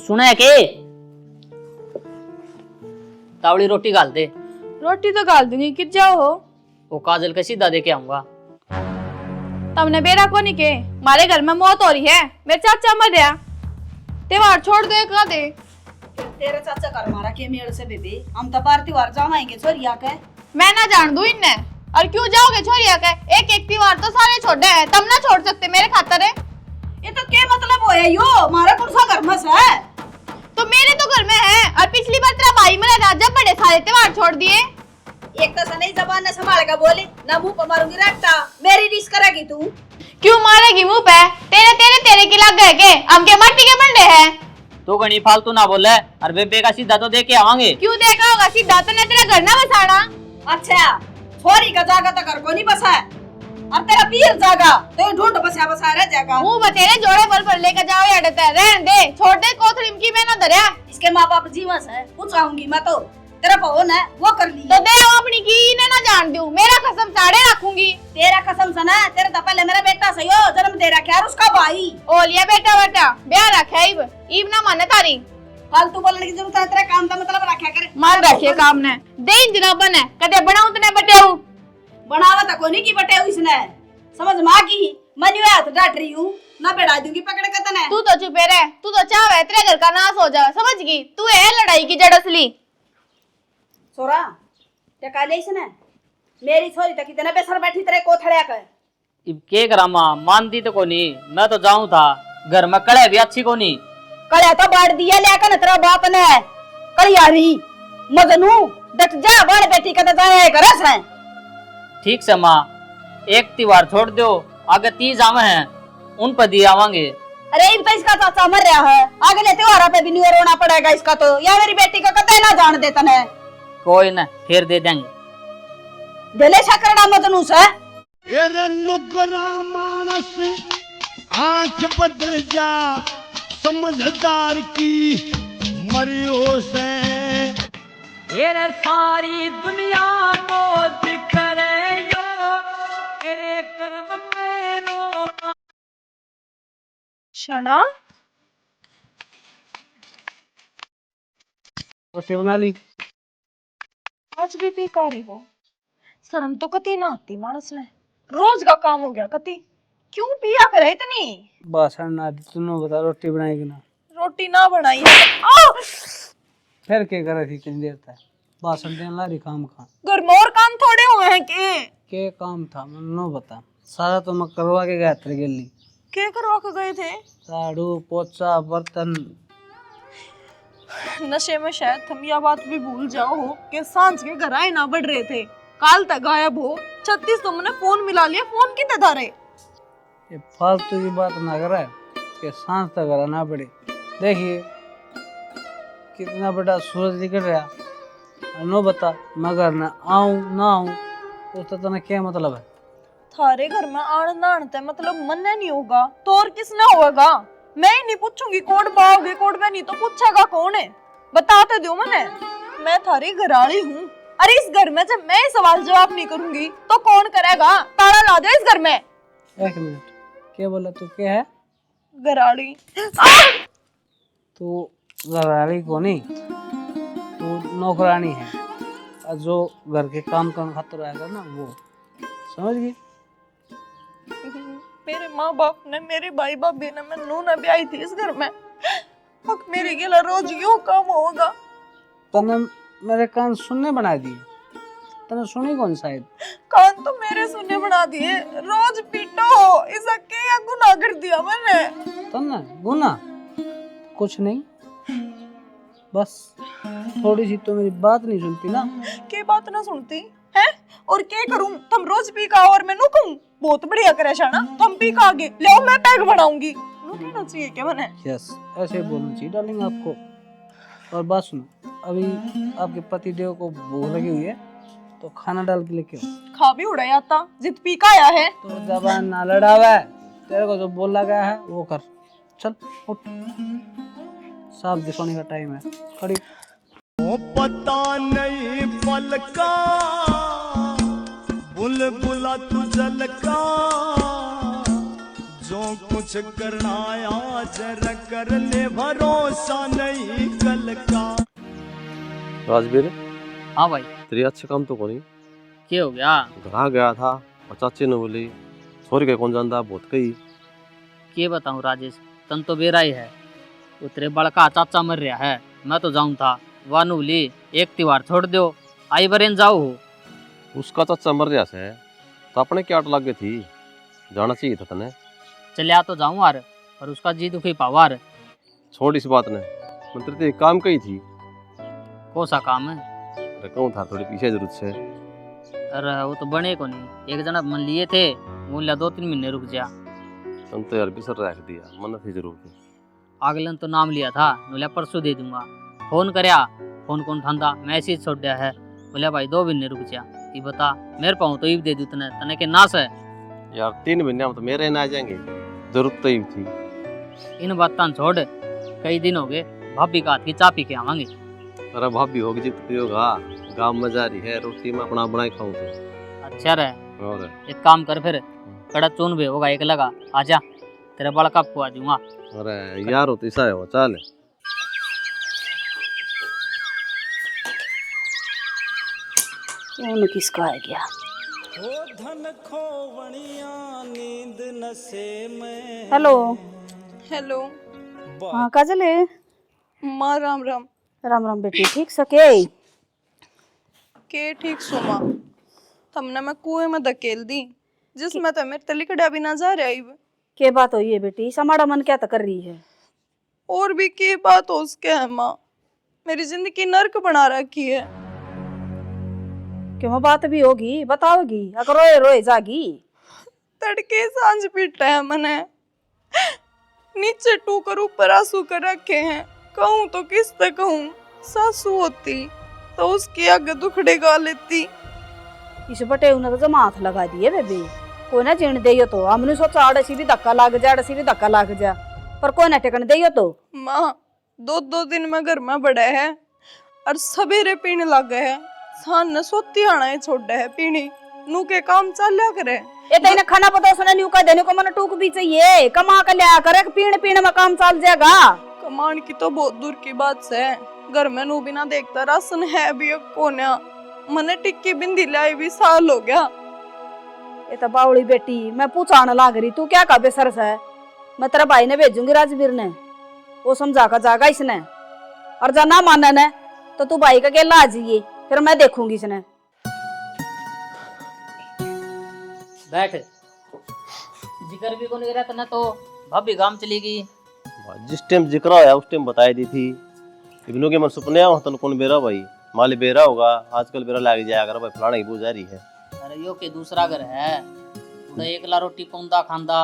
सुना है के तावड़ी रोटी गाल दे। रोटी तो गाल दूंगी, कित जाओ हो? वो काजल के सीधा दे के आऊंगा। तुमने बेरा को नहीं के मारे घर में मौत हो रही है, मेरे चाचा मर गया, त्योहार छोड़ दे का दे। तेरे चाचा कर मारा के मेल से बेबी, हम तो बार त्योहार जावाएंगे छोरिया के। मैं ना जान दूं इन्ने, और क्यों जाओगे छोरिया के? एक एक त्योहार तो सारे छोड़े हैं, तुम ना छोड़ सकते मेरे खातर है। ये तो क्या मतलब होया यो? मारा कौन सा घर में है? तो मेरे तो घर में है, और पिछली बार तेरा भाई मेरा राजा बड़े सारे त्योहार छोड़ दिए। एक तो सही जबान ने संभाल के बोले ना, मुंह पर मारूंगी रट्टा, मेरी डिश करेगी तू। क्यों मारेगी मुंह पे? तेरे तेरे तेरे की लग गए के हम के मट्टी के बंडे हैं। तो घनी फालतू ना बोले, और बेबे का सीधा तो दे के आवांगे। क्यों देखा होगा सीधा तो ने तेरा घर ना बसाना। अच्छा छोरी का जागा तो घर को नहीं बसा है, और तेरा पीर जागा तो ढूंढ बसा बसा रह जाएगा। मुंह बतेरे जोड़े पर लेकर जाओ या डरता है, रहन दे, छोड़ दे कोथरीम की मैं ना धरया। इसके माँ बाप जीवस है, पूछाऊंगी मैं तो, तेरा पवन है वो कर ली तो दे अपनी की इन्हें ना जान दूं, मेरा कसम साड़े रखूंगी। तेरा कसम सना, तेरा तो पहले मेरा बेटा सही हो जन्म दे रखा है उसका भाई। ओ लिया बेटा बेटा ब्याह रखा है इब ना माने तारी फालतू बोलने की जरूरत है, तेरा काम का मतलब रखा करे। मान रखे काम ने दे इंजना बने कदे बनाऊं तने बटे हूं बनावा तो कोनी की बटे हुई इसने, समझ मां की मनी हाथ डांट रही हूं ना, बैठा दूंगी पकड़ के तने। तू तो चुप रह, तू तो चाहे तेरे घर का नाश हो जाए, समझ गई? तू है लड़ाई की जड़ असली। सोरा टका ले इसने, मेरी छोरी तक कितने बेसर बैठी तेरे कोथड़िया के। इब के करा मां, मानती तो कोनी, मैं तो जाऊं था, घर में कड़े भी अच्छी कोनी। कड़े तो बाढ़ दिया लेकर न तेरा बाप ने, कड़ियारी मजनू डट जा, बाढ़ बेटी का तो जाए करस है। ठीक से माँ, एक त्योहार छोड़ दो, आगे 30 आवे हैं, उन पर दिए आवांगे। अरे इब तो इसका चाचा मर रहा है, आगे ले त्योहार पे भी नहीं रोना पड़ेगा इसका तो, या मेरी बेटी का कतई ना जान देता ने। कोई ना, फिर दे देंगे। दिले शकरना मजनू से एरे नुकरा मानस आंख बदल जा, समझदार की मरियो से। एरे सारी दुनिया को दिखरे यो, एरे कर्म में नो। शना रोटी बना ली? आज भी पी रही हो? शर्म तो कती ना आती मानस ने, रोज का काम हो गया कती, क्यों पिया करे इतनी? बासन ना तूने बता, रोटी बनाएगी ना? रोटी ना बनाई है फिर क्या करे थी कितनी देर तक? बासन देने ला रही काम का? घर में और काम थोड़े हुए हैं के काम था मैंने बता, सारा तो मैं करवा के गया तेरे गली। के करवा के गए थे? झाड़ू पोछा बर्तन। नशे में शायद तुम यह बात भी भूल जाओ हो कि सांझ के घर आए ना बढ़ रहे थे, काल तक गायब हो। 36 तुमने फोन मिला लिया, फोन कितने धारे? ये फालतू की बात ना करे कि सांस तक घर ना पड़े। देखिए कितना बड़ा सूरज निकल रहा, नो बता मैं घर ना आऊं ना आऊं उसका तना क्या मतलब है? थारे घर में आन नान ते मतलब मन नहीं होगा तो और किसने होगा? मैं ही नहीं पूछूंगी कोड बाओगे कोड में, नहीं तो पूछेगा कौन है? बताते दो मने, मैं थारी घराली हूँ। अरे इस घर में जब मैं सवाल जवाब नहीं करूंगी तो कौन करेगा? ताला ला दे इस घर में। एक मिनट, क्या बोला तू? क्या है? घराली? तू घराली को नहीं, तू नौकरानी है, और जो घर के काम करने खातिर आएगा ना वो, समझ गई? मेरे माँ बाप ने, मेरे भाई भाभी ने, मैं नू ने ब्याही थी इस घर में, हक मेरे गिला रोज यूं काम होगा। तने मेरे कान सुनने बना दिए, तने सुनी कौन शायद? कान तो मेरे सुनने बना दिए, रोज पीटो हो, इसा क्या गुनाह कर दिया मैंने? तने गुना कुछ नहीं, बस थोड़ी सी तो मेरी बात नहीं सुनती ना। के बात ना सुनती है? और क्या करूं? तुम रोज पी का और मैं नु कहूं? बहुत बढ़िया करे शाना, तुम पी का आगे ले मैं पैक बनाऊंगी। नु कहना चाहिए क्या मैंने? यस, ऐसे बोलना चाहिए डार्लिंग आपको। और बात सुनो, अभी आपके पति देव को भूख लगी हुई है तो खाना डाल के लेके आओ। खा भी उड़ा आता, जित पी का आया है। तो जबान ना लड़ावे, तेरे को जो बोला गया है वो कर। चल उठ, साफ दिखाने का टाइम है, खड़ी। ओ पता नहीं पल का बुलबुला तू जल का, जो कुछ करना आज कर ले, भरोसा नहीं कल का। राजवीर, हाँ भाई, तेरी अच्छे काम तो कोनी। क्या हो गया? घर गया था और चाची ने बोली छोरी के कौन जानता बहुत कही। के बताऊं राजेश, तन तो बेरा ही है। वो तेरे बड़का चाचा मर रहा है, मैं तो जाऊं था। वानू बोली एक त्योहार छोड़ दो, आई बरेन जाओ हो। उसका चाचा मर रहा से तो अपने क्या अट लगे थी, जाना चाहिए था तने। चलिया तो जाऊं यार, पर उसका जी दुखी पावार। छोड़ इस बात ने, मंत्र ते काम कही थी। कौन सा काम है? अरे कहूँ था थोड़ी पीछे जरूरत से। अरे वो तो बने को नहीं, एक जना मन लिए थे, बोलिया 2-3 महीने रुक जा। तुम तो यार बिसर रख दिया, मन थी जरूर थी। अगलन तो नाम लिया था, बोलिया परसों दे दूंगा। फोन करया, फोन कौन उठांदा, मैसेज छोड़ दिया है। बोलिया भाई 2 महीने रुक जा। ये बता मेरे पाऊँ तो ईब दे दूं तने, तने के नास है यार 3 महीने में तो मेरे ना आ जाएंगे, जरूरत तो ही थी। इन बातों छोड़, कई दिन हो गए, भाभी का हाथ की चा पी के आवांगे। अरे भाभी होगी जित पियोगा, गाँव में जा रही है, रोटी में अपना बनाए खाऊं तो। अच्छा रहे, और एक काम कर फिर, कड़ा चून भी होगा एक लगा, आजा तेरा बड़का को आ जाऊंगा। अरे यार हो तो ऐसा है वो, चल। कौन किसका है गया? हेलो हेलो हाँ काजल है? माँ राम राम। राम राम बेटी, ठीक सके? के ठीक सुमा, तुमने मैं कुएं में धकेल दी, जिसमें तो मेरे तलिकड़ा भी ना जा रहा है। के बात हुई है बेटी, समाड़ा मन क्या कर रही है? और भी के बात हो उसके है माँ, मेरी जिंदगी नर्क बना रखी है। क्यों बात भी होगी, बताओगी? अगर रोए रोए जागी। तड़के सांझ पीटा है मने, नीचे टूकर ऊपर आंसू कर रखे हैं। कहूँ तो किस से कहूँ, सासू होती तो उसके आगे दुखड़े गा लेती। इस बटे उन्हें तो जमा हाथ लगा दिए बेबी, कोई ना जीण दे तो। हमने सोचा आड़सी भी धक्का लाग जा, आड़सी भी धक्का लाग जा, पर कोई ना टेकन दे तो। माँ 2-2 दिन में घर में बड़ा है और सवेरे पीने लग गए है, सान न सोती आना है छोड़ा है पीनी, नू के काम चलिया करे। ये तो इन्हें खाना पता सुना न्यू का देने को मन टूक भी चाहिए, कमा कर लिया करे, पीण पीण में काम चल जाएगा। कमान की तो बहुत दूर की बात है, घर में नू बिना देखता राशन है भी कोन्या, मने टिक्की बिंदी लाई भी साल हो गया। ये तो बावड़ी बेटी, मैं पूछाने लाग रही, तू क्या का बेसर है? मैं तेरा भाई ने भेजूंगी राजवीर ने, वो समझा कर जागा इसने, और जा ना मानना ने तो तू भाई का अकेला आ जाइए, फिर मैं देखूंगी इसने। बैठ, जिक्र भी को नहीं रहता ना तो भाभी गांव चली गई। जिस टाइम जिक्र आया उस टाइम बताई दी थी। इब्नों के मन सुपने आओ तो कौन बेरा भाई, माली बेरा होगा आजकल, बेरा लाग जाया अगर भाई फलाना की बू जा रही है। अरे यो के दूसरा घर है, उधर एकला रोटी पौंदा खांदा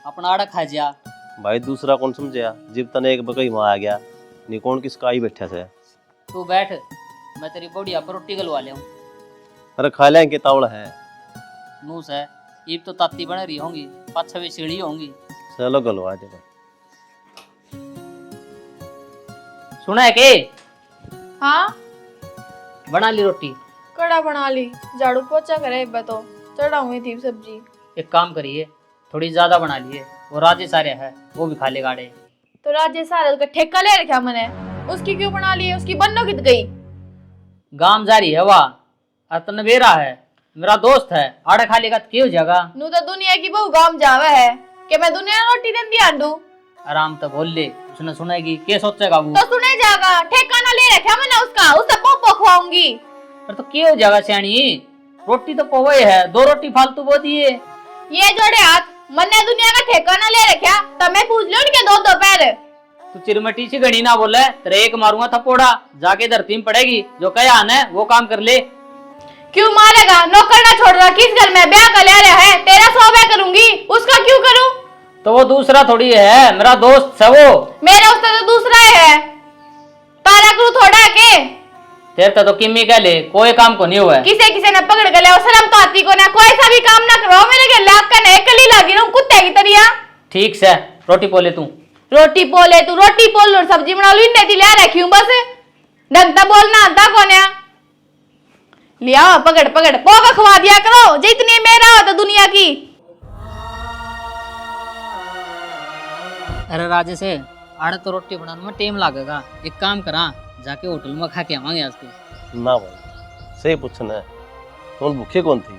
अपना आड़ा खा जा। भाई दूसरा कौन समझया, जिब तने एक बकई वहां आ गया, नी कौन किसका आई बैठा से। तू बैठ, मैं तेरी बढ़िया पर रोटी गलवा ले। अरे खा लेंगे तावड़ है नूस है, ईब तो ताती बन रही होंगी, 5-6 सीढ़ी होंगी। चलो गलवा दे भाई। सुना है के? हाँ बना ली रोटी? कड़ा बना ली, झाड़ू पोछा करे तो चढ़ा हुई थी सब्जी। एक काम करिए, थोड़ी ज्यादा बना लिए, वो राजेश आ रहा है, वो भी खा ले गाड़े। तो राजेश आ रहा उसका ठेका ले रखा मैंने, उसकी क्यों बना ली है? उसकी बन्नो कित गई? गांव जा रही है वाह, अतन बेरा है, मेरा दोस्त है, आड़े खा लेगा तो क्यों जाएगा? नू तो दुनिया की बहु गांव जावे है कि मैं दुनिया रोटी देंदी आंडू। आराम तो बोल ले, उसने सुनेगी, क्या सोचेगा वो? तो सुने जागा, ठेका ना ले रखा मैंने उसका, उसे पोपो खवाऊंगी। पर तो क्यों जाएगा सियाणी, रोटी तो पवे है, 2 रोटी फालतू बो दिए। ये जोड़े हाथ, मन्ने दुनिया का ठेका ना ले रखा, तमें पूछ लो उनके 2 पैर। तू चिरमटी सी घड़ी ना बोले, तेरे एक मारूंगा थप्पड़ा, जाके धरती में पड़ेगी। जो कया आना वो काम कर ले। क्यों मारेगा? नौकर ना छोड़ रहा, किस घर में ब्याह कर ले रहा है? तेरा 100 ब्याह करूंगी, उसका क्यों करूं? तो वो दूसरा थोड़ी है, मेरा दोस्त है वो। मेरा उसका तो दूसरा है, तारा करू थोड़ा के। तेरे तो किम्मी कह ले, कोई काम को नहीं हुआ है। किसे किसे न पकड़ गले, शर्म तो आती को ना, कोई सा भी काम ना करो मेरे घर लाग का नहीं, कली लागी रहूं कुत्ते की तरिया। ठीक से रोटी पोले तू। रोटी पोले तू, रोटी पोल लो, सब्जी बना लो, इन्हें ले रखी हूं बस। ढंग तो बोलना आता कौन है? लिया पकड़ पकड़, पोगा खवा दिया करो, जितनी मेरा हो तो दुनिया की। अरे राजे से आड़े तो रोटी बनाने में टाइम लगेगा। एक काम करा, जाके होटल में खा के आवांगे आज तो। ना भाई सही पूछना है, तुम भूखे कौन थी?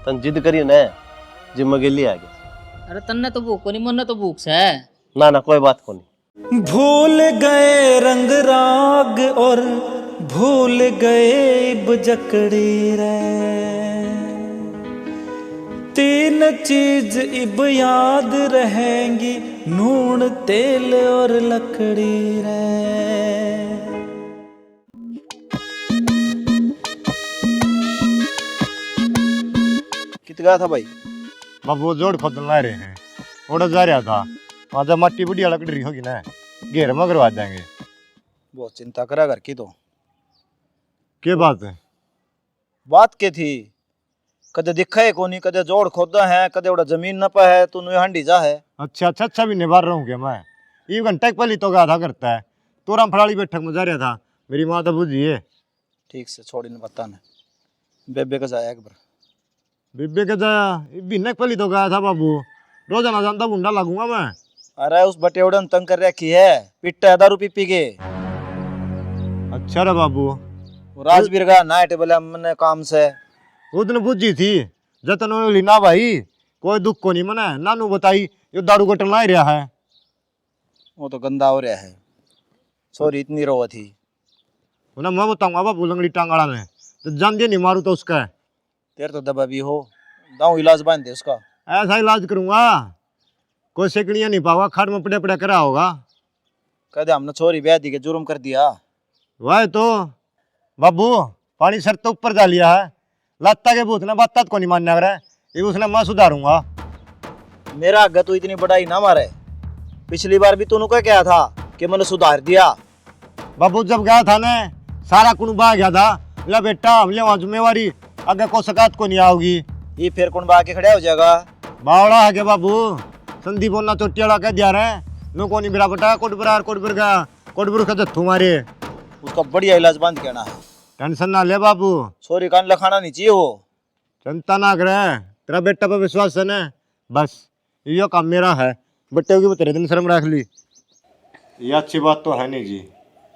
तन जिद करी न जिम गेली आ गया। अरे तन्ने तो भूख को नहीं, मन तो भूख से है। ना कोई बात को नहीं। भूल गए रंग राग और भूल गए बजकड़ी रे, तीन चीज इब याद रहेंगी, नून तेल और लकड़ी रे। कित गया था भाई? बाबू वो जोड़ खोदन ला रहे हैं, उड़ा जा रहा था वहाँ। जब मट्टी बुढ़िया लकड़ी रही होगी ना, घेर में करवा देंगे। बहुत चिंता करा घर की। तो क्या बात है? बात के थी, कदे दिखा है कोनी, कदे जोड़ खोदा है, कदे उड़ा जमीन न पा है, तू हंडी जा है। अच्छा भी निभार रहा हूँ क्या मैं? ये घंटे पहले तो गया था करता है, तोरा फड़ाली बैठक में जा रहा था। मेरी माँ तो बुझी है। ठीक से छोड़ी ने बता न, बेबे का जाया एक बार। बेबे के जाया बिन्ने पहले तो गया था बाबू, रोजाना जानता बुंडा लगूंगा मैं। अरे उस बटेवड़े ने तंग कर रखी है, पिट्टा 10 रुपये पी के। अच्छा रे बाबू। राजवीर का नाइट बोला मैंने काम से वो दिन बुझी थी जतन होली ना भाई, कोई दुख को नहीं मना। नानू बताई यो दारू कटन ला रहा है। वो तो गंदा हो रहा है, सॉरी इतनी रो थी। उन्हें मैं बताऊंगा बाबू लंगड़ी टांगाड़ा में तो जान दिया नहीं मारू तो उसका। तेरे तो दबा भी हो, दाऊ इलाज बांध दे उसका। ऐसा इलाज करूंगा, कोई सेकड़ियाँ नहीं पाऊंगा, खाट में पड़े पड़े करा होगा। कहते हमने छोरी ब्याह दी के जुर्म कर दिया। वह तो बाबू पानी सर तो ऊपर जा लिया है, लत्ता के भूत ने बात को नहीं मानने रहा है, ये उसने मैं सुधारूंगा। मेरा आगे तो इतनी बड़ाई ना मारे, पिछली बार भी तूने क्या था कि मैंने सुधार दिया। बाबू जब गया था ना सारा कुनबा आ गया था, ले बेटा हम ले वहाँ जिम्मेवारी आगे को शिकायत को नहीं आओगी। ये फिर कुनबा आके खड़ा हो जाएगा। बावड़ा है के बाबू, संदीप होना चोटियाला कह दिया रहे नो को नहीं मेरा बेटा कोटपुर का जत्थू मारे। उसका बढ़िया इलाज बांध के ना है, टेंशन ना ले बाबू। छोरी कान लखाना नहीं चाहिए वो। चिंता ना करे, तेरा बेटा पर विश्वास है ना, बस यो काम मेरा है। बेटे की तेरे दिन शर्म रख ली। ये अच्छी बात तो है नहीं जी,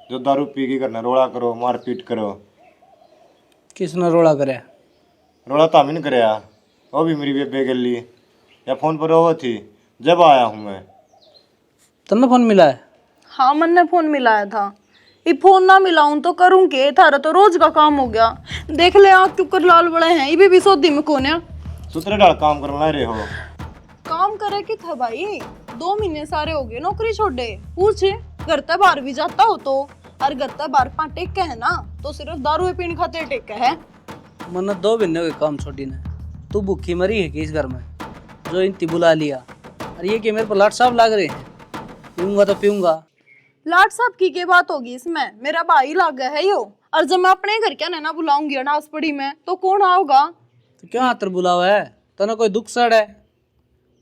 जो दारू पी के करना, रोड़ा करो मारपीट करो। किसने रोड़ा करे? रोड़ा तो हम ही नहीं करे, वो भी मेरी बेबे के लिए या फोन पर वो थी जब आया हूँ मैं। तन्ने फोन मिला है? हाँ मन ने फोन मिलाया था। ये फोन ना मिलाऊं तो करूं के, थारा तो रोज का काम हो गया। देख ले आँख क्यों कर लाल बड़े हैं, ये भी सौदी में कौन है। सुतरे डाल काम करना रहे हो। काम करे कि था भाई, 2 महीने सारे हो गए नौकरी छोड़े। पूछे घर ते बाहर भी जाता हो तो, और घर ते बाहर पा टेक है ना, तो सिर्फ दारू पीने खाते टेक है। मन 2 महीने के काम छोड़ी ने, तू भूखी मरी है कि इस घर में जो इनती बुला लिया? और ये कि मेरे पर लाट साहब लाग रहे हैं, पीऊंगा तो पीऊंगा। लाट साहब की क्या बात होगी इसमें, मेरा भाई लाग है यो। और जब मैं अपने घर क्या ना बुलाऊंगी अनाज पड़ी में तो कौन आओगा? तो क्या हाथ बुलावा है? तना कोई दुख सड़ है?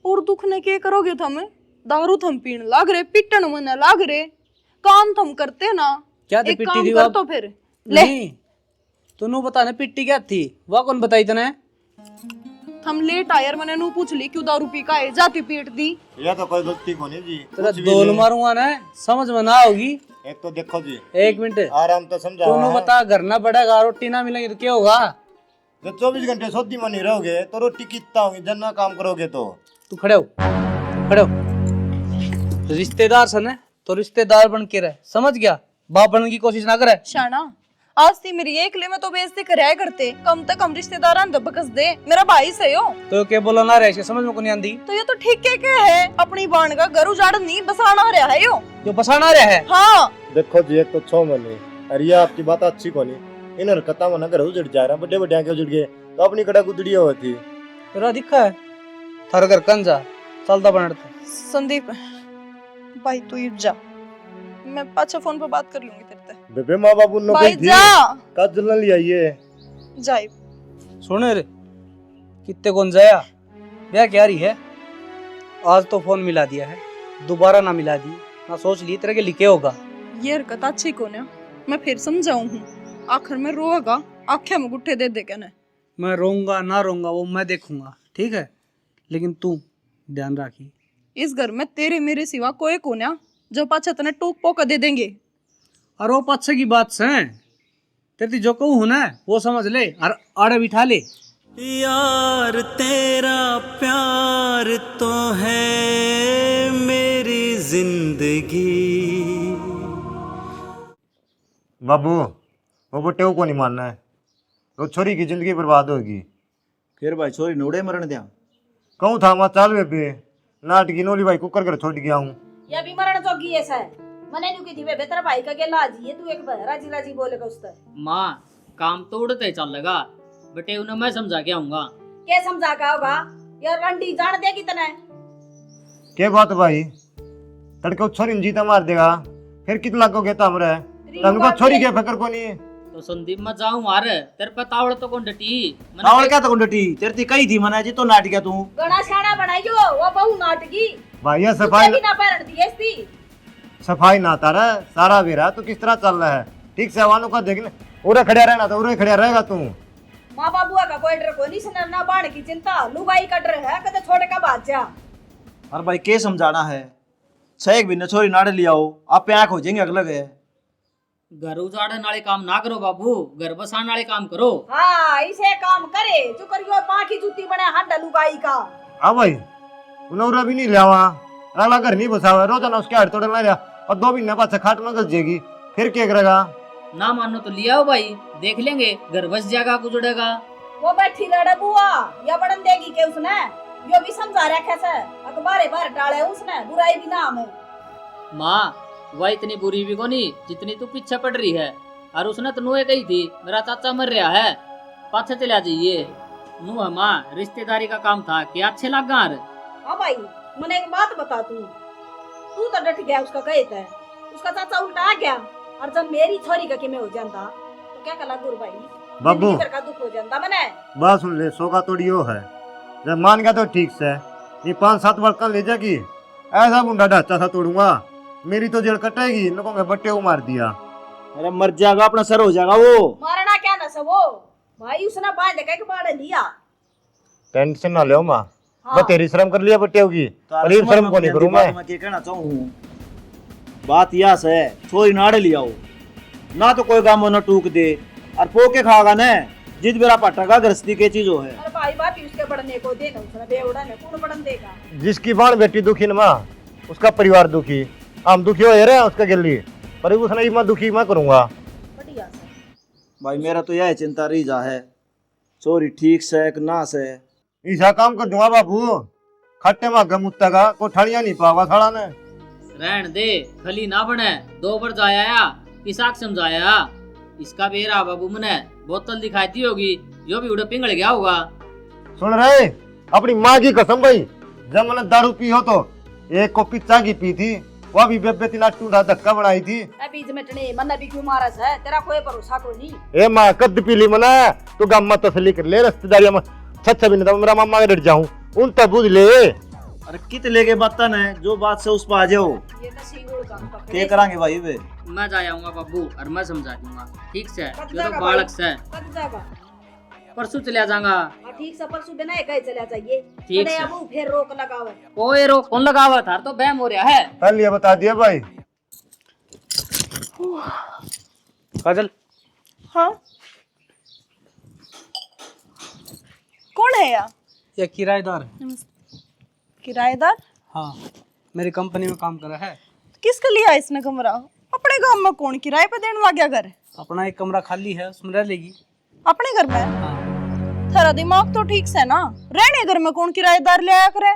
और दुख ने क्या करोगे थम? दारू थम पीण लाग रहे, पिटन मन लाग रहे, काम थम करते ना। क्या थी एक पिट्टी काम दी कर बाप? तो फिर ले नहीं तूने बता ने पिट्टी क्या थी, वह कौन बताई तने? हम लेट आयर मैंने नू पूछ ली क्यों दारू पी का है, जाती पीट दी। यह तो कोई गलती को नहीं जी। तेरा दोल मारूंगा ना, समझ में ना होगी। एक तो देखो जी, 1 मिनट आराम तो समझा। तूने बता, घर ना पड़ेगा, रोटी ना मिलेगी तो क्या होगा? जब 24 घंटे सोती में नहीं रहोगे तो रोटी कितना होगी, जन्ना काम करोगे तो। तू खड़े हो। रिश्तेदार सन तो रिश्तेदार बन के रहे, समझ गया? बाप बनने की कोशिश ना करे। शाना आज थी मेरी एक ले में तो बेइज्जती कराया करते, कम से कम रिश्तेदारां तो बकस दे, मेरा भाई से हो। तो क्या बोला ना रहे, समझ में को नहीं आंदी। तो ये तो ठीक क्या है, अपनी बाण का घर उजाड़ नहीं बसाना रहा है यो बसाना रहा है। हाँ देखो जी, एक तो 6 महीने, अरे ये आपकी बात अच्छी को नहीं। इन हरकता में घर उजड़ जा रहा है, बड़े बड़े आके उजड़ गए तो अपनी कड़ा गुदड़ी हुई थी। तेरा दिखा है थारा घर कंजा चलता बनता। संदीप भाई तू ही जा, मैं पाछा फोन पर बात कर लूंगी तेरे से। बेबे माँ बाबू नो भाई थी जा, का जलन लिया ये जाए। सुन रे कितने कौन जाया ब्याह क्या रही है? आज तो फोन मिला दिया है, दोबारा ना मिला दी ना सोच ली तेरे के लिखे होगा। ये हरकत अच्छी कौन है, मैं फिर समझाऊं हूँ, आखिर में रोएगा आंखें में गुट्ठे दे दे कहने। मैं रोऊंगा ना रोऊंगा वो मैं देखूंगा, ठीक है? लेकिन तू ध्यान रखी, इस घर में तेरे मेरे सिवा कोई कोन्या जो पाछे तने टूक पोक दे देंगे। और वो पच्छे की बात से तेरी जो कहूँ हूं ना वो समझ ले और आड़े बिठा ले। यार तेरा प्यार तो है मेरी जिंदगी। बाबू वो बट्टे को नहीं मानना है, तो छोरी की जिंदगी बर्बाद होगी। फिर भाई छोरी नोड़े मरण दिया। कहूँ था मैं चाल बेबे नाटकी नोली भाई कुकर कर छोड़ गया हूँ। या भी मरण जोगी ऐसा है मने नु की थी बे तेरा भाई का गेला जी है तू एक राजी राजी बोलेगा उससे। माँ काम तो उड़ते चल लगा बेटे, उन्हें मैं समझा के आऊंगा। क्या समझा का होगा यार रंडी जान देगी तने। क्या बात भाई तड़के छोरी जीता मार देगा फिर कितना लगोगे तमरे तमको छोरी के फिक्र को नहीं। तो संदीप मैं जाऊं मार तेरे पे तावड़ तो कौन डटी तावड़ क्या तो डटी तेरे ती कही थी मना जी तो नाट गया तू। गणा शाना बनाइयो वो बहु नाटकी भाई ये सफाई भी ना पैरण दी इसती सफाई ना तारा सारा बेरा तो किस तरह चल रहा है ठीक से वालों का देखना उरे खड़े रहना तो उरे खड़े रहेगा तू। माँ बाबुआ का कोई डर को नहीं सुनर ना बाण की चिंता लुगाई का डर है कदे छोड़े का बादशा। और भाई के समझाना है 6 महीने छोरी नाड़े लिया हो आप पे आंख हो जाएंगे अगले है। घर उजाड़ने वाले काम ना करो बाबू, घर बसाने वाले काम करो। हाँ इसे काम करे जो करियो पाखी जूती बने हंडा लुगाई का। हाँ भाई उन्होंने भी नहीं लिया वहाँ अगला घर नहीं बसा हुआ रोजाना उसके हाथ तोड़ना लिया और 2 महीने बाद खाट में घस जाएगी फिर क्या करेगा। ना मानो तो लिया हो भाई, देख लेंगे घर बस जाएगा गुजरेगा। वो बैठी लड़े बुआ या बड़न देगी के उसने यो भी समझा रखा से अखबारे बार डाले उसने बुराई भी नाम है। माँ वह इतनी बुरी भी को नहीं जितनी तू पीछे पड़ रही है। और उसने तो नुए कही थी मेरा चाचा मर रहा है पाछे चला जाइए नु है माँ रिश्तेदारी का काम था क्या अच्छे लगा। हाँ भाई मैंने एक बात बता तू तो डट गया उसका कहता है उसका चाचा उल्टा आ गया और जब मेरी छोरी का किमे हो जाता तो क्या कला गुरु भाई बाबू का दुख हो जाता मैंने बात सुन ले सो का तोड़ियो है जब मान गया तो ठीक से ये 5-7 वर्ष ले जाएगी ऐसा गुंडा ढांचा सा तोड़ूंगा मेरी तो जेल कटेगी न कहूंगा बट्टे को मार दिया। अरे मर जाएगा अपना सर हो जाएगा वो मारना क्या ना सब वो भाई उसने बांध के बाड़ लिया। टेंशन ना लो माँ मैं तेरी शर्म कर लिया बट्टे होगी पर ये शर्म को नहीं करूँ मैं कहना चाहूँ बात यह है छोरी नाड़े लिया हो ना तो कोई गामो न टूक दे और पोके खागा न जिद बेरा पटागा गृहस्थी के चीज है। अरे भाई बात उसके बढ़ने को दे उसने बेवड़ा ने कौन बढ़न देगा। जिसकी बाण बेटी दुखी न माँ उसका परिवार दुखी हम दुखी हो रहे हैं उसका गिल्ली पर उसने मैं दुखी मैं करूंगा। बढ़िया से भाई मेरा तो यह चिंता रही जा है चोरी ठीक से कि ना से ऐसा काम कर दूंगा बाबू खट्टे में मुत्ता का को ठड़िया नहीं पावा खड़ा ने रहन दे खली ना बने 2 बार जाया किसाक समझाया इसका बेरा बाबू मने बोतल दिखाई दी होगी जो भी उड़े पिंगल गया होगा। सुन रहे अपनी माँ की कसम भाई जब मैंने दारू पी हो तो एक कॉपी चागी पी थी वह भी बेबे तीन टूटा धक्का बनाई थी बीच में टने मन भी क्यों मारा है तेरा कोई भरोसा को नहीं। ए माँ कद पी ली मना तू गाँव में तसली कर ले रिश्तेदारी में छत भी नहीं मेरा मामा के डर जाऊं उन तब बुझ ले। अरे कित लेके बतन है जो बात से उस पर आ जाओ ये तो सीगुड़ काम पकड़े क्या करांगे भाई वे मैं जा आऊंगा बाबू और मैं समझा दूंगा ठीक से कब जो तो जाएगा बालक भाई? से कब जाएगा परसों चले जाऊंगा। हाँ ठीक से परसों बिना कहीं चला चाहिए ठीक अरे से। अब फिर रोक लगावे कोई रोक कौन लगावा था तो बहम हो रहा है। कल ये बता दिया भाई काजल हाँ कौन है यार? ये किराएदार है। किराएदार? हाँ मेरी कंपनी में काम करा है। किसके लिया इसने कमरा? अपने गांव में कौन किराए पे देने लग गया घर? अपना एक कमरा खाली है उसमें रह लेगी। अपने घर में? हाँ। तेरा दिमाग तो ठीक से ना रहने घर में कौन किराएदार ले आया करे?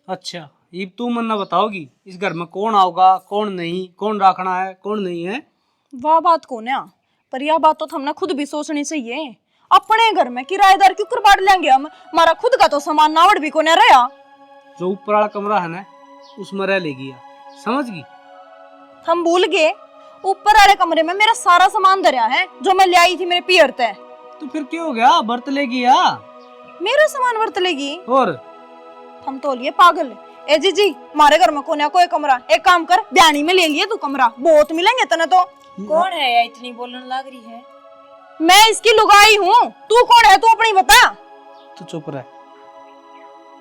अच्छा ये तू मन्ना बताओगी इस घर में कौन आओगा कौन नहीं कौन रखना है कौन नहीं है। वाह बात कौन है पर यह बात तो हमने खुद भी सोचनी चाहिए। अपने घर में किराएदार क्यों करवाड़ लेंगे हम? हमारा खुद का तो सामान नावड़ भी कोने रहा। जो ऊपर वाला कमरा है ना उसमें रह लेगी यार समझ गई। हम भूल गए ऊपर वाले कमरे में मेरा सारा सामान धरा है जो मैं ले आई थी मेरे पियर ते। तो फिर क्या हो गया बरत लेगी या मेरा सामान बरत लेगी? और हम तो लिए पागल। ए जी हमारे घर में कोने कोई कमरा एक काम कर ब्यानी में ले लिए तू कमरा बहुत मिलेंगे तने तो। कौन है या इतनी बोलने लग रही है? मैं इसकी लुगाई हूँ। तू कौन है तू अपनी बता। तू चुप रह।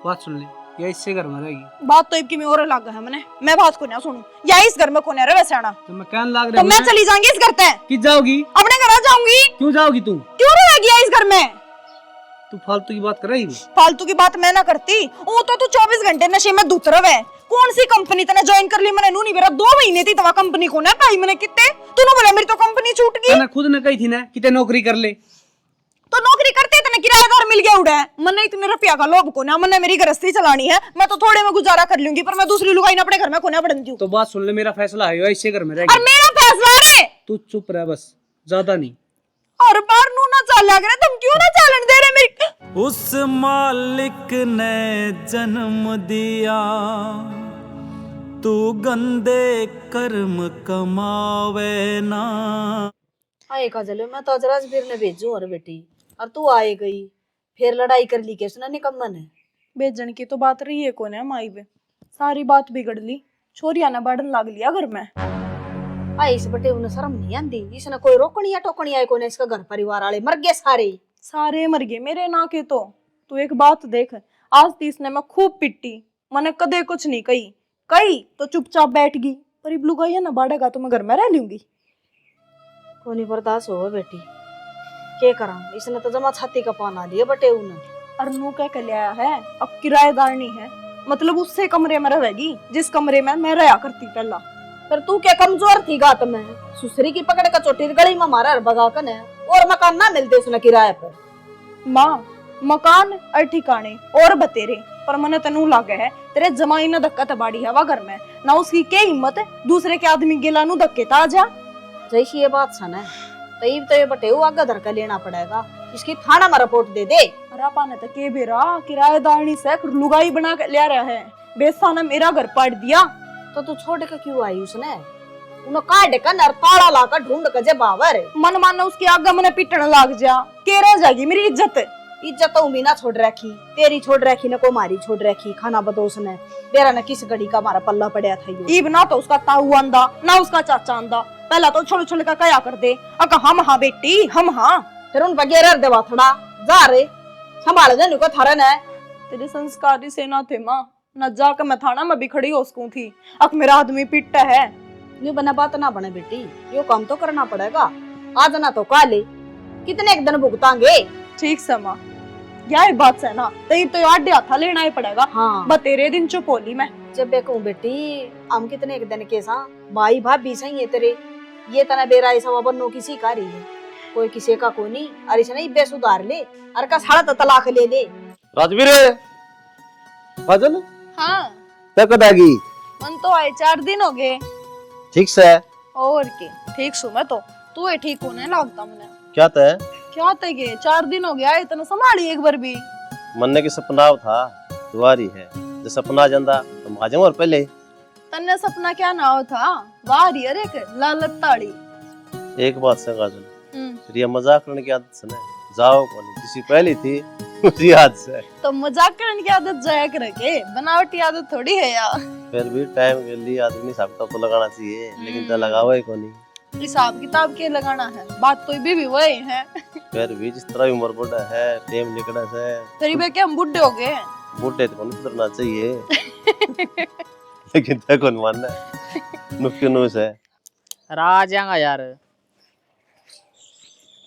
बात सुन ले या इससे घर में रहेगी? बात तो इबकी में और अलग है मने, मैं बात को ना सुनूं या इस घर में कोने रहे वैसे आना तो मैं कहने लाग तो रहा मैं चली जाऊंगी इस घर पे। कि जाओगी? अपने घर आ जाऊंगी। क्यों जाओगी तू? क्यों रहेगी इस घर में? तू फालतू की बात कर रही है? फालतू की बात मैं ना करती, वो तो तू 24 घंटे नशे में धुत रहे। कौन सी कंपनी तने ज्वाइन कर ली? मैंने नू नहीं मेरा 2 महीने थी तवा कंपनी को ना पाई मैंने कितने, तूने बोला मेरी तो कंपनी छूट गई। मैंने खुद ने कही थी ना कि ते नौकरी कर ले, तो नौकरी करते तने किराएदार मिल गया उड़ा है। मन्ने इतने रुपया का लोभ को ना, मन्ने मेरी गृहस्थी चलानी है, मैं तो थोड़े में गुजारा कर लूंगी, पर मैं दूसरी लुगाई ना अपने घर में कोने पड़न दूं। तो बात सुन ले, मेरा फैसला है ऐसे घर में और रहेगी। मेरा फैसला रे, तू चुप रह बस, ज्यादा नहीं। और बार नू ना चाल लग रहा, तुम क्यों ना चालन दे रहे मेरी? उस मालिक ने जन्म दिया, तू गंदे कर्म कमावे ना। आए काजल, मैं तो आज राजवीर ने भेजू और बेटी, और तू आए गई फिर लड़ाई कर ली कैसे ना निकम्मन है। बेचन की तो बात रही है कोने माई बे, सारी बात बिगड़ ली, छोरिया ने बढ़न लाग लिया घर में। आई इस बटे उन्हें शर्म नहीं आंदी, इसने कोई रोकनी या टोकनी आए कोने, इसका घर परिवार वाले मर गए सारे मर गए मेरे ना के तो। तू एक बात देख, आज तीस ने मैं खूब पिट्टी, मैंने कदे कुछ नहीं कही तो चुपचाप बैठ गई, पर इब लुगाई है ना बाढ़ेगा तो मैं घर में रह लूंगी। कोनी बर्दाश्त हो बेटी, के करा, इसने तो जमा छाती का पाना लिए बटे उन्हें। अरनू कह के लिया है, अब किराएदार नहीं है, मतलब उससे कमरे में रहेगी जिस कमरे में मैं रहा करती पहला। पर तू क्या कमजोर थी गात में, सुसरी की पकड़ का चोटी गली में मारा भगा कन है, और मकान ना मिलते उसने किराए पर। माँ मकान और ठिकाने और बतेरे, पर मने तनू लागे है तेरे जमाई ने धक्का तबाड़ी है वा घर में, ना उसकी क्या हिम्मत है दूसरे के आदमी गेला नु धक्के ता जा। जैसी ये बात सन है तब तो ये बटे आगे धर का लेना पड़ेगा, इसकी थाना में रिपोर्ट दे दे। अरे पाने तो के बेरा किराएदारनी से लुगाई बना के ले रहा है, बेसा ने मेरा घर पाट दिया। तो तू छोड़ के क्यों आई उसने? उन्हें काट कर नर ताला लाकर ढूंढ के जे बावर मन मानो उसकी आगे मने पिटने लाग जा, के रह जाएगी मेरी इज्जत तो भी ना छोड़ रखी, तेरी छोड़ रखी न को मारी छोड़ रखी, खाना बदोस ने बेरा न किस घड़ी का हमारा पल्ला पड़ा था ये। ईब ना तो उसका ताऊ आंदा ना उसका चाचा आंदा, पहला तो छोड़ छोड़ का कया कर दे, अका हम हाँ बेटी हम हाँ, फिर उन बगैर देवा थोड़ा जा रे संभाल दे नुको थारा ने। तेरे संस्कारी से ना थे माँ, न जाकर मैं थाना में भी खड़ी हो सकूं थी, अब मेरा आदमी पिटता है। न्यू बना बात ना बने बेटी, यो काम तो करना पड़ेगा, आज ना तो काले कितने एक दिन भुगतांगे। ठीक समा यह बात से ना तई तो यार था लेना ही पड़ेगा। हाँ बतेरे दिन चुप होली मैं जब देखूं बेटी, हम कितने एक दिन के सा भाई भाभी सही है तेरे, ये तना बेरा ऐसा बन्नो किसी का रही है, कोई किसी का कोई नहीं, अरे से नहीं बेसुधार ले, अरे का सारा तो तलाक ले ले। राजवीर काजल हाँ तक दागी मन तो आए 4 दिन हो गए। ठीक से और के ठीक सु मैं तो, तू है ठीक होने लगता मने। क्या तय क्या तय 4 दिन हो गया, इतना संभाली एक बार भी। मन के सपना था दुआरी है, जो सपना जंदा तो माजम और पहले तन्ने सपना क्या ना हो था, वारी अरे के लालत ताड़ी। एक बात से काजल, फिर ये मजाक करने की आदत से ना जाओ कौन किसी पहली थी उसी याद से, तो मजाक करने की आदत जाया करे के, बनावटी आदत थोड़ी है यार। फिर भी टाइम के लिए आदमी हिसाब तो लगाना चाहिए, लेकिन तो लगावा ही कोनी। हिसाब किताब के लगाना है, बात तो भी वही है। फिर भी जिस तरह उम्र बढ़ा है, टाइम निकला है, तेरी बे के हम बुढ़े हो गए, बूढ़े तो कौन सुधरना चाहिए लेकिन तो कौन मानना नुक्स है। आ जाएगा यार,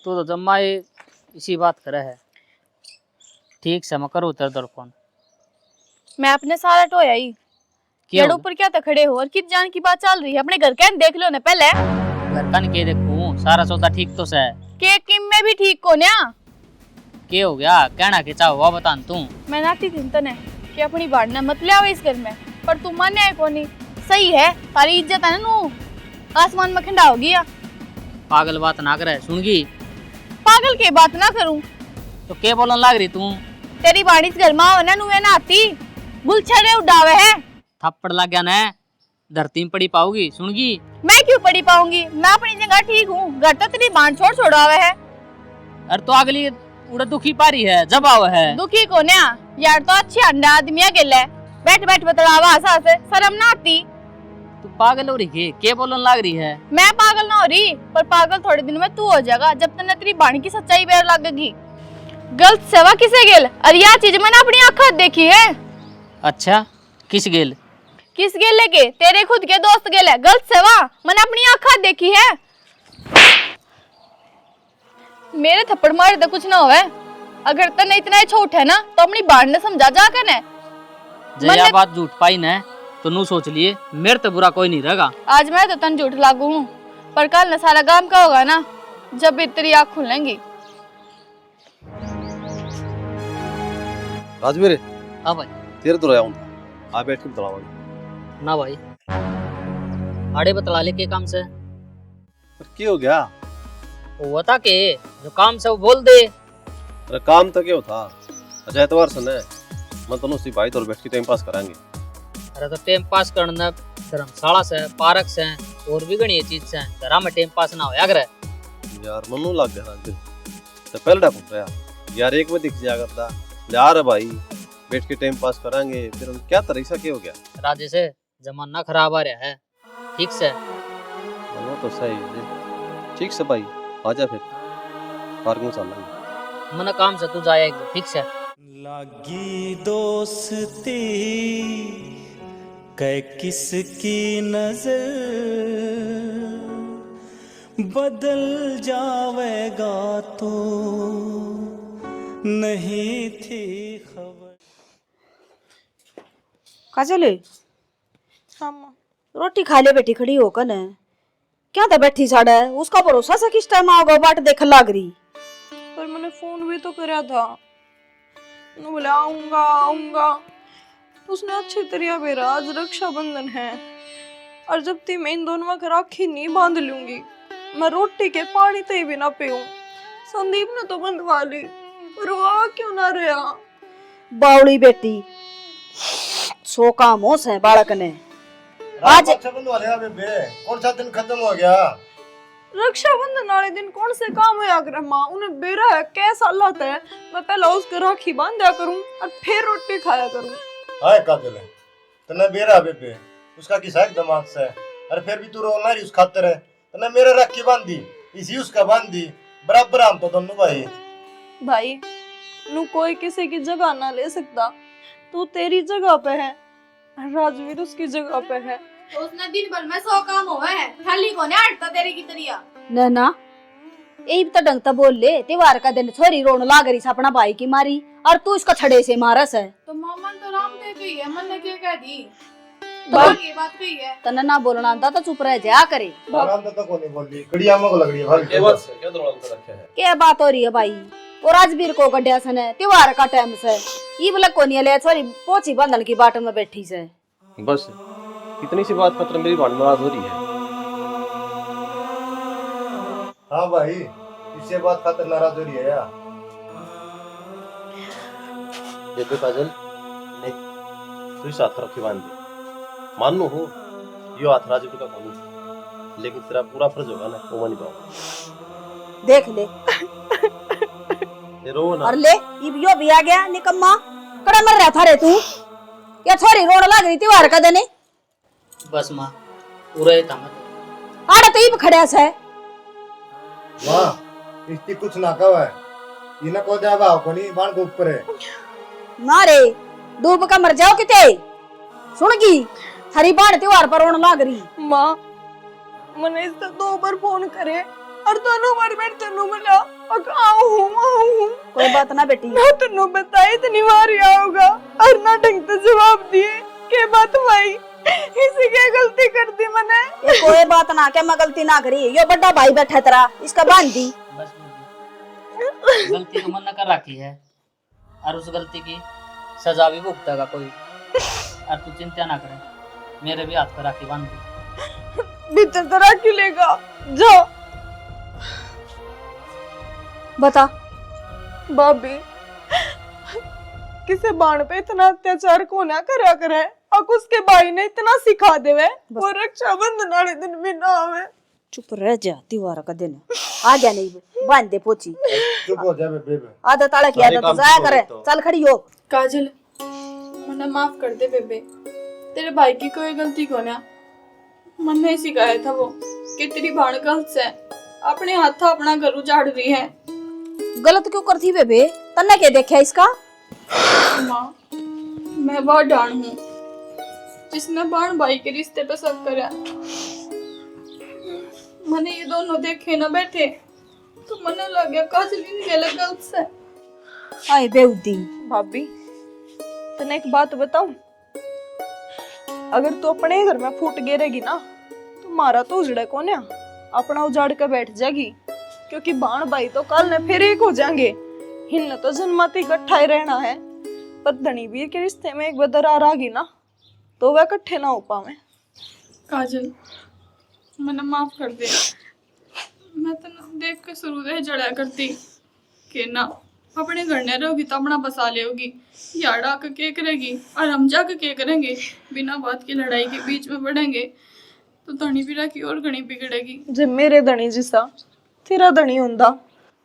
तू तो जम्मा इसी बात करे है। ठीक से मैं करूँ तेरे दर फोन। मैं अपने सारा टोया ही क्यों ऊपर क्या तो खड़े हो और किस जान की बात चल रही है, अपने घर का देख लो ना पहले। घर का के देखूं, सारा सौदा ठीक तो से के किम में भी ठीक को ना, के हो गया कहना के चाहो वो बता तू। मैं नाती चिंतन है कि अपनी बाढ़ना मत ले आओ इस घर में, पर तुम मान्य है कोनी, सही है तारी इज्जत है ना नू आसमान में खंडा होगी या। पागल बात ना करे, सुनगी पागल के बात ना करूं तो के बोलन लाग रही तू। तेरी बाड़ी घर में हो ना नू है नाती गुलछड़े उड़ावे है, थप्पड़ लग गया ना धरती में पड़ी पाओगी, सुनगी। मैं क्यों पड़ी पाऊंगी, मैं अपनी जगह ठीक हूँ, घर तो तेरी बांध छोड़ छोड़ावे है। अरे तो अगली उड़ा दुखी पारी है जब आवे है। दुखी को ना यार, तो अच्छी अंडा आदमी गेले बैठ बैठ बतलावा हंसा से शर्म ना आती। तू पागल हो रही है, के बोलन लाग रही है। मैं पागल ना हो रही, पर पागल थोड़े दिन में तू हो जाएगा, जब तक तेरी बाणी की सच्चाई बेर लगेगी। गलत सेवा किसे गेल, अरे यह चीज मैंने अपनी आंखों देखी है। अच्छा किस गेल? किस गेले के? तेरे खुद के दोस्त गेले। गलत से वाह, मैंने अपनी आंखा देखी है। मेरे थप्पड़ मारे तो कुछ ना होवे। अगर तने इतना ही छोट है ना तो अपनी बाढ़ ने समझा जा कर ने। जया बात झूठ पाई न तो नू सोच लिए मेरे तो बुरा कोई नहीं रहेगा। आज मैं तो तन झूठ लागू हूँ, पर कल न सारा काम का होगा ना, जब भी तेरी आँख खुलेंगी। राजवीर हाँ भाई। तेरे तो रहा हूँ आ बैठ के बतावा ना भाई आड़े बतला ले के काम से पर क्या हो गया? वो था के जो काम से वो बोल दे। अरे काम तो क्या था अच्छा एतवार से न मैं तो उसी भाई तो बैठ के टाइम पास कराएंगे। अरे तो टाइम पास करना धर्मशाला से पार्क से और भी घनी चीज से घर में टाइम पास ना होया करे यार मनु लग गया राजवीर तो पहले डा पूछ रहा यार एक में दिख जाया करता यार भाई बैठ के टाइम पास कराएंगे फिर हम क्या तरीका क्या हो गया? राजे से जमाना खराब आ रहा है ठीक से। वो तो सही है ठीक से भाई आजा फिर पार्क में चलेंगे। मन काम से तू जाए एक ठीक से। लगी दोस्ती कै किसकी नजर बदल जावेगा तो नहीं थी खबर। काजल हाँ माँ। रोटी खा ले बेटी खड़ी होकर न क्या था बैठी साड़ा उसका भरोसा से किस टाइम आओगा बाट देख लाग रही। पर मैंने फोन भी तो करा था, बोले आऊंगा आऊंगा। उसने अच्छी तरह मेरा आज रक्षाबंधन है और जब तक मैं इन दोनों का राखी नहीं बांध लूंगी मैं रोटी के पानी ते भी ना पीऊं। संदीप ने तो बंधवा ली पर वो आ क्यों ना रहा। बावड़ी बेटी सो काम हो से बालक ने आज रक्षाबंधन वाले बेबे कौन सा दिन खत्म हो गया? रक्षाबंधन वाले दिन कौन से काम है आग्रह माँ उन्हें बेरा है कैसा लाता है। मैं पहले उसको राखी बांध दिया करूं और फिर रोटी खाया करूं। हाय काजल तने बेरा बेबे उसका किसा एक दिमाग से अरे फिर भी तू रोना रही उस खातिर है तने मेरे राखी बांधी इसी उसका बांधी बराबर हम तो दोनों भाई। भाई नू कोई किसी की जगह ना ले सकता, तू तेरी जगह पे है राजवीर उसकी जगह पे है। तो उसने दिन भर में 100 काम हुए हैं, खाली कोने हटता तेरे की तरिया। ना यही तो ढंग तो बोल ले त्योहार का दिन छोरी रोन लाग रही अपना भाई की मारी और तू इसका छड़े से मारस है। तो मामन तो राम दे गई है, मन ने क्या कह दी बात की बात कही है। तने ना बोलना आंदा तो चुप रह जा करे। आराम तो को नहीं बोल रही कड़िया में को लग रही है भाई। क्या बात है क्या दरवाजा कर रखा है? क्या बात हो रही है भाई और राजवीर को गड्ढा सने त्योहार का टाइम से ई बोले कोनी ले छोरी पोछी बंधन की बाट में बैठी से बस इतनी सी बात पत्र मेरी भाड़ नाराज हो रही है। हाँ भाई इससे बात खातिर नाराज हो रही है यार। बेबे काजल नहीं तू इस हाथ रखी बांध दे मानू हो यो हाथ राजू का कौन लेकिन तेरा पूरा फर्ज होगा ना वो मनी पाओ देख ले ये रो ना और ले इब यो भी आ गया निकम्मा कड़ा मर रहा था रे तू क्या छोरी रोड लाग रही त्योहार का दिन बस माँ पूरा था मत आड़ा तो इब खड़े से वाह इसकी कुछ ना कहो है इना को जावा को नहीं बाण के ऊपर है ना रे डूब का मर जाओ किते सुनगी हरी बाण त्योहार पर रोन लाग रही। माँ मैंने इससे 2 बार फोन करे और दोनों बार मैं तेनू मिला आऊं कोई बात ना बेटी मैं तेनू बताई इतनी बार आओगा और ना ढंग से जवाब दिए के बात भाई इसी की गलती कर दी मैंने। ये कोई बात ना क्या मैं गलती ना करी यो बड़ा भाई बैठा तेरा इसका बांध दी। बस बेटी, गलती को मन न कर रखी है और उस गलती की सजा भी भुगतेगा कोई और तू चिंता ना करे मेरे भी हाथ पर राखी बांध दी। भीतर तो राखी लेगा जाओ। बता भाभी किसे बाण पे इतना अत्याचार को ना करा करे और उसके भाई ने इतना सिखा देवे वो रक्षाबंधन वाले दिन भी ना आवे। चुप रह जा त्योहार का दिन आ गया नहीं बांध दे पोची चुप हो जा बेबे आदत ताला की आदत जाया करे चल खड़ी हो। काजल मना माफ कर दे बेबे तेरे भाई की कोई गलती को ना मन ने सिखाया था वो कि तेरी भाण गलत से अपने हाथ अपना घर उजाड़ रही है। गलत क्यों करती बेबे तन्ने के देखा इसका माँ मैं वह डाण हूँ जिसने बाण भाई के रिश्ते पे शक करा। मैंने ये दोनों देखे ना बैठे तो मने लगे काजल इनके लिए गलत से। आए बेउदी, भाभी तने एक बात बताऊं, अगर तू अपने घर में फूट गिरेगी ना तो मारा तो उजड़े को ना अपना उजाड़ के बैठ जाएगी, क्योंकि बाण भाई तो कल ने फिर एक हो जाएंगे। हिन तो जन्मत इकट्ठा ही रहना है, पर धनी वीर के रिश्ते में एक बदरार आ गई ना तो वह इकट्ठे ना हो पावे। काजल मैंने माफ कर दे, मैं तो देख के शुरू से जड़ा करती कि ना अपने घर ने रहोगी तो अपना बसा लेगी, याड़ा के क्या करेगी और हम जाके क्या करेंगे। बिना बात की लड़ाई के बीच में बढ़ेंगे तो धनी बीरा की और घनी बिगड़ेगी। जब मेरे धनी जिसा तेरा धनी होंदा,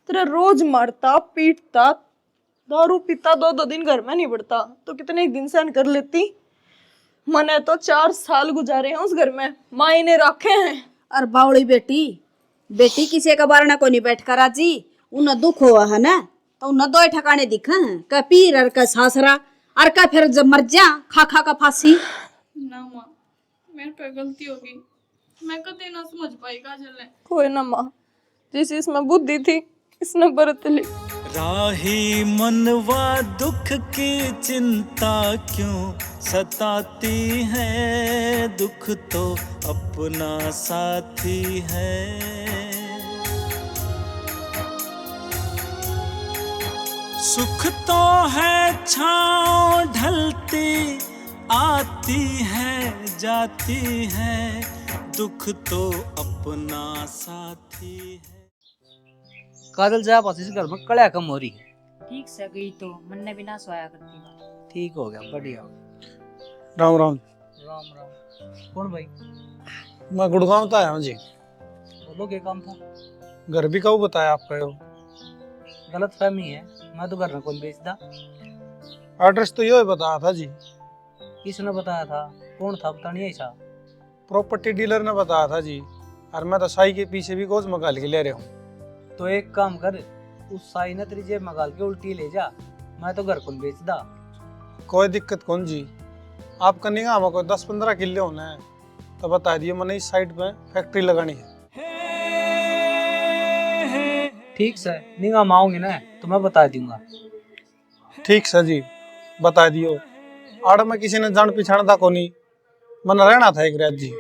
तेरा रोज मारता पीटता दारू पीता 2-2 दिन घर में नहीं बढ़ता तो कितने दिन सहन कर लेती। मैंने तो 4 साल गुजारे हैं उस घर में, माई ने रखे हैं। और बावड़ी बेटी, बेटी किसी का बारना को नहीं बैठ कर राजी, उन्हें दुख हुआ है ना तो उन्हें 2 ठिकाने दिखा है, का पीर और का सासरा, और का फिर जब मर जा खा खा का फांसी। ना माँ मेरे पे गलती होगी, मैं कदे ना समझ पाई काजल ने। कोई ना माँ, जिस इसमें बुद्धि थी इसने बरत ली। राही मनवा दुख की चिंता क्यों सताती है, दुख तो अपना साथी है। सुख तो है छाँव ढलती आती है जाती है, दुख तो अपना साथी है। काजल से आप इस घर में कड़ा कम हो रही है। ठीक से गई तो मन ने बिना सोया करती बात। ठीक हो गया, बढ़िया हो गया। राम राम। राम राम। कौन भाई? मैं गुड़गांव तो आया हूँ जी। बोलो क्या काम था? घर भी कब बताया आपका? गलत फहमी है, मैं तो घर में कौन बेचता। एड्रेस तो ये बताया था जी। किसने बताया था? कौन था पता नहीं ऐसा? प्रॉपर्टी डीलर ने बताया था जी, और मैं तो साई के पीछे भी गोज मकाल के ले रहा हूँ। तो एक काम कर, उस साई ने तेरी जेब मगाल के उल्टी ले जा, मैं तो घर कौन बेचदा। कोई दिक्कत कौन जी, आपका निगाह में कोई 10-15 किले होना है तो बता दिए, मैंने इस साइड पे फैक्ट्री लगानी है। ठीक से निगाह में आऊंगी ना तो मैं बता दूंगा। ठीक सर जी, बता दियो। आड़ में किसी ने जान पहचान था को नहीं, मन रहना था एक रात जी।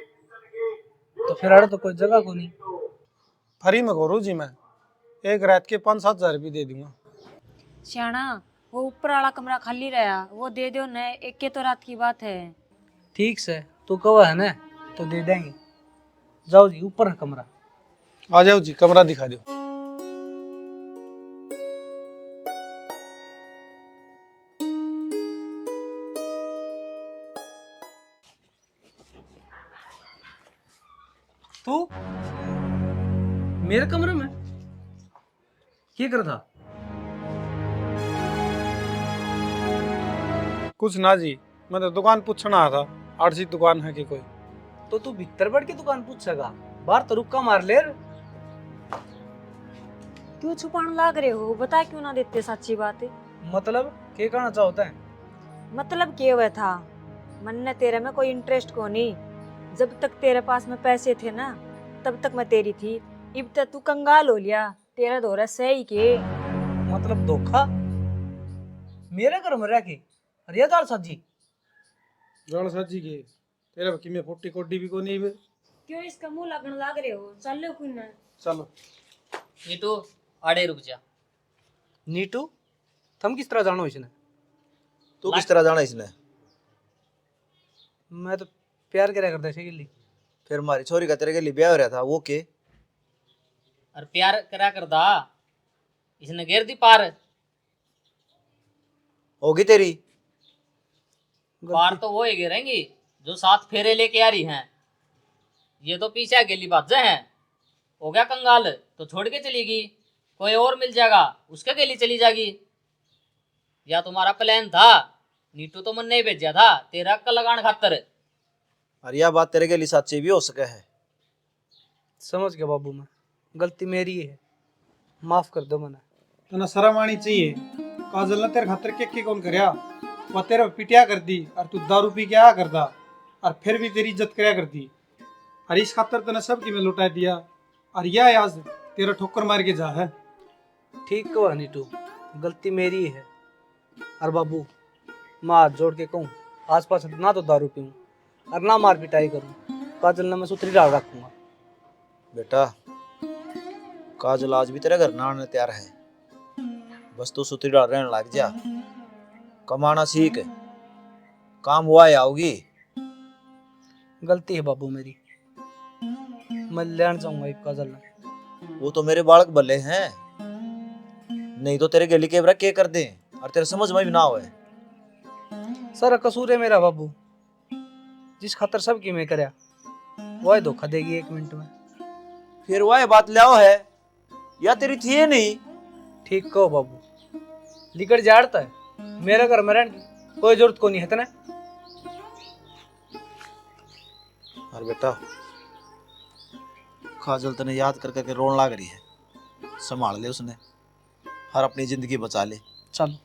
तो फिर आड़ तो कोई जगह को नहीं, फ्री में करूँ जी। मैं एक रात के 5-7 हजार रुपये दे दूंगा। श्याना वो ऊपर वाला कमरा खाली रहा, वो दे दो न, एक के तो रात की बात है। ठीक से तू कवा है ना तो दे देंगे। जाओ जी ऊपर है कमरा। आ जाओ जी, कमरा दिखा दो। तू मेरे कमरे में क्या कर था? कुछ ना जी, मैं तो दुकान पूछना आया था, आरसी दुकान है कि कोई। तो तू भीतर बैठ के दुकान पूछेगा, बाहर तो रुक्का मार ले। क्यों छुपाने लाग रहे हो, बता क्यों ना देते सच्ची बात है। मतलब क्या कहना चाहता है? मतलब क्या हुआ था, मन ने तेरे में कोई इंटरेस्ट को नहीं। जब तक तेरे पास में पैसे थे ना तब तक मैं तेरी थी, अब तक तू कंगाल हो लिया, तेरा दौरा सही के। मतलब धोखा मेरे घर में रह के? अरे दाल सब्जी जान सच्ची के तेरे बकी में फोटी कोडी भी को नहीं बे। क्यों इसका मुंह लगन लाग रहे हो, चल लो कोई ना। चलो नीटू आड़े रुक जा। नीटू तुम किस तरह जानो इसने? तू किस तरह जाना इसने? मैं तो प्यार करा करता इसके लिए। फिर मारी छोरी का तेरे के लिए ब्याह हो रहा था वो के? और प्यार करा कर दा, इसने घेर दी पार। होगी तेरी पार तो वो ही घेरेंगी जो 7 फेरे लेके आ रही हैं। ये तो पीछे अकेली बात हैं। हो गया कंगाल तो छोड़ के चलेगी, कोई और मिल जाएगा उसके के लिए चली जाएगी। या तुम्हारा प्लान था? नीटू तो मन नहीं भेजा था तेरा अक्ल लगान खातर। और यह बात तेरे के लिए सच्ची भी हो सके है। समझ गया बाबू, मैं गलती मेरी है, माफ कर दो। मैंने तना शर्म आनी चाहिए। काजल ने तेरे खातर के कौन करया, वह तेरे पे पिटिया कर दी और तू दारू पी के आया करता और फिर भी तेरी इज्जत कराया करती। और इस खातर तूने सब की मैं लुटा दिया और यह आज तेरा ठोकर मार के जा है। ठीक कहो नीटू, गलती मेरी है। और बाबू मैं हाथ जोड़ के कहूँ आस पास ना तो दारू पीऊँ और ना मार पिटाई करूँ, काजल ने मैं सुथरी डाल रखूँगा। बेटा काजल आज भी तेरे घर ना आने तैयार है, बस तू सुतरी डाल रहने लग जा, कमाना सीख, काम हुआ है आओगी। गलती है बाबू मेरी, मैं लेना चाहूँगा एक काजल ने। वो तो मेरे बालक भले हैं, नहीं तो तेरे गली के बरा के कर दे और तेरे समझ में भी ना होए। सारा कसूर है मेरा बाबू, जिस खातर सब की मैं करया वह धोखा देगी 1 मिनट में। फिर वह बात लाओ है या तेरी थी ये नहीं। ठीक कहो बाबू, लिकड़ जाड़ता है मेरा घर में रहने की कोई जरूरत को नहीं है तना। और बेटा काजल तने याद कर करके रोन लाग रही है, संभाल ले उसने और अपनी जिंदगी बचा ले। चलो।